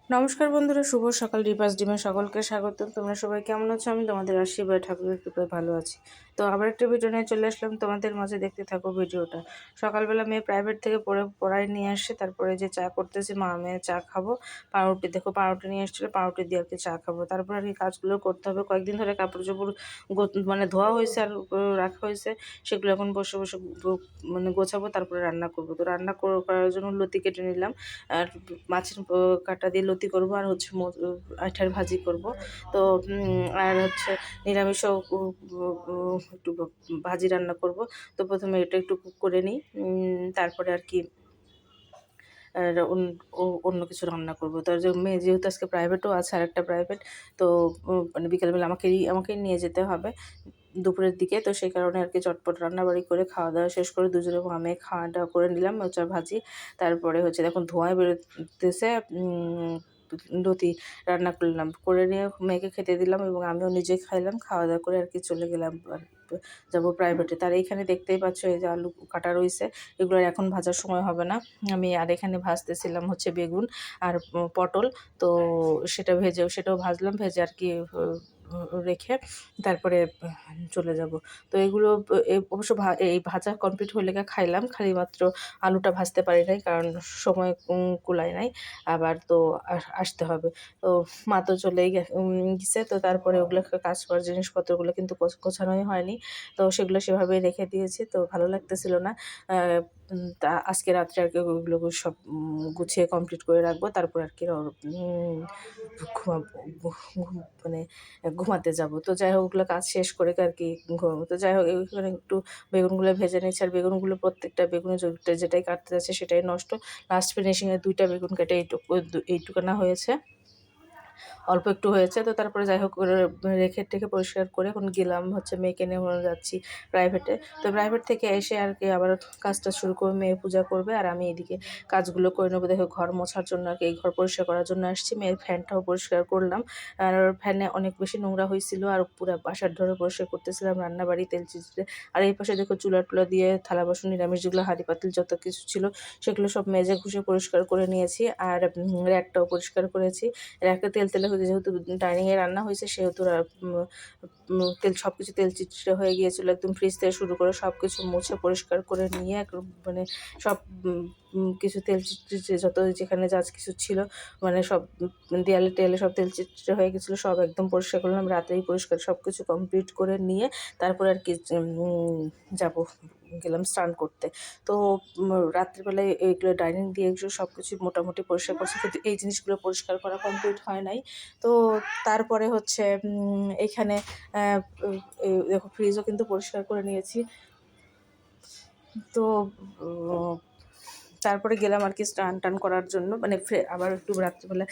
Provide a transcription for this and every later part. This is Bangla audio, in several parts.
নমস্কার বন্ধুরা, শুভ সকাল। রিপাস ডিমে সকলকে স্বাগত। তোমরা সবাই কেমন আছো? আমি তোমাদের আশীর্বাদ ঠাকুরের কৃপায় ভালো আছি। তো আবার একটা ভিডিও নিয়ে চলে আসলাম তোমাদের মাঝে, দেখতে থাকো ভিডিওটা। সকালবেলা মেয়ে প্রাইভেট থেকে পড়ায় নিয়ে আসছে, তারপরে যে চা করতেছি, মা মেয়ে চা খাবো। পাউরুটি দেখো, পাউরুটি নিয়ে এসেছিলো, পাউরুটি দিয়ে আর কি চা খাবো। তারপর আর কি কাজগুলো করতে হবে। কয়েকদিন ধরে কাপড় চোপড় মানে ধোয়া হয়েছে আর রাখা হয়েছে, সেগুলো এখন বসে বসে মানে গোছাবো, তারপরে রান্না করবো। তো রান্না করার জন্য লতি কেটে নিলাম, আর মাছের কাঁটা দিয়ে লতি করব, আর হচ্ছে আঠার ভাজি করব। তো আর হচ্ছে নিরামিষও একটু ভাজি রান্না করব। তো প্রথমে এটা একটু কুক করে নিই, তারপরে আর কি আর অন্য কিছু রান্না করবো। তার যে মেয়ে যেহেতু আজকে প্রাইভেটও আছে, আর একটা প্রাইভেট, তো মানে বিকেলবেলা আমাকেই নিয়ে যেতে হবে দুপুরের দিকে। তো সেই কারণে আর কি চটপট রান্নাবাড়ি করে খাওয়া দাওয়া শেষ করে দুজনে আমি খাওয়া দাওয়া করে নিলাম, মোচা ভাজি। তারপরে হচ্ছে দেখুন ধোঁয়ায় বেরোতেছে, লতি রান্না করলাম, করে নিয়ে মেয়েকে খেতে দিলাম এবং আমিও নিজে খাইলাম। খাওয়া দাওয়া করে আর কি চলে গেলাম আর যাবো প্রাইভেটে। তার এইখানে দেখতেই পাচ্ছ এই যে আলু কাটা রয়েছে, এগুলো এখন ভাজার সময় হবে না। আমি আর এখানে ভাজতেছিলাম হচ্ছে বেগুন আর পটল। তো সেটাও ভাজলাম, ভেজে আর কি রেখে তারপরে চলে যাব। তো এগুলো অবশ্য এই ভাজা কমপ্লিট হয়ে লেগে খাইলাম, খালি মাত্র আলুটা ভাজতে পারি নাই, কারণ সময় কুলায় নাই, আবার তো আসতে হবে। তো মা তো চলেই গেছে। তো তারপরে ওগুলো কাজ করার জিনিসপত্রগুলো কিন্তু গোছানোই হয়নি, তো সেগুলো সেভাবেই রেখে দিয়েছি। তো ভালো লাগতেছিল না। তা আজকে রাত্রে আর কি ওগুলো সব গুছিয়ে কমপ্লিট করে রাখবো, তারপর আর কি মানে ঘুমাতে যাব। তো যাই হোক, ওগুলো কাজ শেষ করে আর কি ঘুমাবো। তো যাই হোক, এখানে একটু বেগুনগুলো ভেজে নিচ্ছি, আর বেগুনগুলো প্রত্যেকটা বেগুনের যেটাই কাটতে যাচ্ছে সেটাই নষ্ট। লাস্ট ফিনিশিংয়ে 2টা বেগুন কেটে এইটুকানা হয়েছে, অল্প একটু হয়েছে। তো তারপরে যাই হোক রেখে টেখে পরিষ্কার করে এখন গেলাম হচ্ছে মেয়েকে নিয়ে যাচ্ছি প্রাইভেটে। তো প্রাইভেট থেকে এসে আর কি আবার কাজটা শুরু করবে, মেয়ে পূজা করবে, আর আমি এদিকে কাজগুলো করে নেবো। দেখো ঘর মোছার জন্য আর কি এই ঘর পরিষ্কার করার জন্য আসছি। মেয়ের ফ্যানটাও পরিষ্কার করলাম, আর ফ্যানে অনেক বেশি নোংরা হয়েছিল, আর পুরো বাসার ধরে পরিষ্কার করতেছিলাম, রান্নাবাড়ি তেল চিটে। আর এই পাশে দেখো চুলা টুলা দিয়ে থালা বাসন নিরামিষ যেগুলো হাঁড়ি পাতিল যত কিছু ছিল সেগুলো সব মেজে ঘুষে পরিষ্কার করে নিয়েছি, আর র্যাকটাও পরিষ্কার করেছি। র্যাকটা তেল তেলে হয়েছে, যেহেতু ডাইনিংয়ে রান্না হয়েছে সেহেতু সব কিছু তেল চিটচিটে হয়ে গিয়েছিলো। একদম ফ্রিজ থেকে শুরু করে সব কিছু মুছে পরিষ্কার করে নিয়ে মানে সব কিছু তেল চিটচিটে যত যেখানে যা কিছু ছিল, মানে সব দেয়ালে টেয়ালে সব তেল চিটচিটে হয়ে গেছিলো, সব একদম পরিষ্কার করলাম। রাতেই পরিষ্কার সব কিছু কমপ্লিট করে নিয়ে তারপর আর কি গেলাম স্নান করতে। তো রাত্রিবেলায় এইগুলো ডাইনিং দিয়ে সব কিছু মোটামুটি পরিষ্কার করছি, কিন্তু এই জিনিসগুলো পরিষ্কার করা কমপ্লিট হয় নাই। তো তারপরে হচ্ছে এইখানে দেখো ফ্রিজও কিন্তু পরিষ্কার করে নিয়েছি। তো তারপরে গেলাম আর কি স্নান টান করার জন্য, মানে আবার একটু রাত্রিবেলা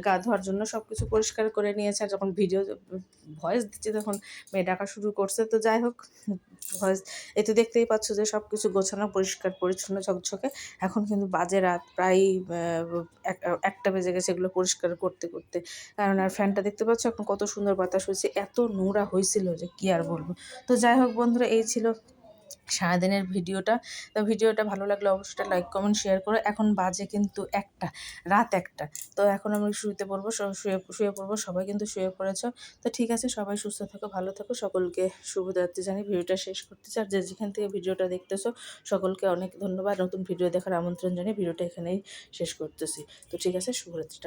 গা ধোয়ার জন্য সব কিছু পরিষ্কার করে নিয়েছে। আর যখন ভয়েস দিচ্ছি তখন মেয়ে ডাকা শুরু করছে। তো যাই হোক, ভয়েস এতে দেখতেই পাচ্ছ যে সব কিছু গোছানো পরিষ্কার পরিচ্ছন্ন ঝকঝকে। এখন কিন্তু বাজে রাত প্রায় 1টা বেজে গেছে এগুলো পরিষ্কার করতে করতে, কারণ আর ফ্যানটা দেখতে পাচ্ছ এখন কত সুন্দর বাতাস হয়েছে, এত নোংরা হয়েছিল যে কি আর বলবো। তো যাই হোক বন্ধুরা, এই ছিল সারাদিনের ভিডিওটা। তো ভিডিওটা ভালো লাগলে অবশ্যই লাইক কমেন্ট শেয়ার করো। এখন বাজে কিন্তু রাত 1টা। তো এখন আমি শুয়ে পড়বো, সবাই কিন্তু শুয়ে পড়েছো। তো ঠিক আছে, সবাই সুস্থ থাকো, ভালো থাকো, সকলকে শুভরাত্রি জানিয়ে ভিডিওটা শেষ করতে চাই। আর যেখান থেকে ভিডিওটা দেখতেছো সকলকে অনেক ধন্যবাদ। নতুন ভিডিও দেখার আমন্ত্রণ জানিয়ে ভিডিওটা এখানেই শেষ করতেছি। তো ঠিক আছে, শুভরাত্রিটা।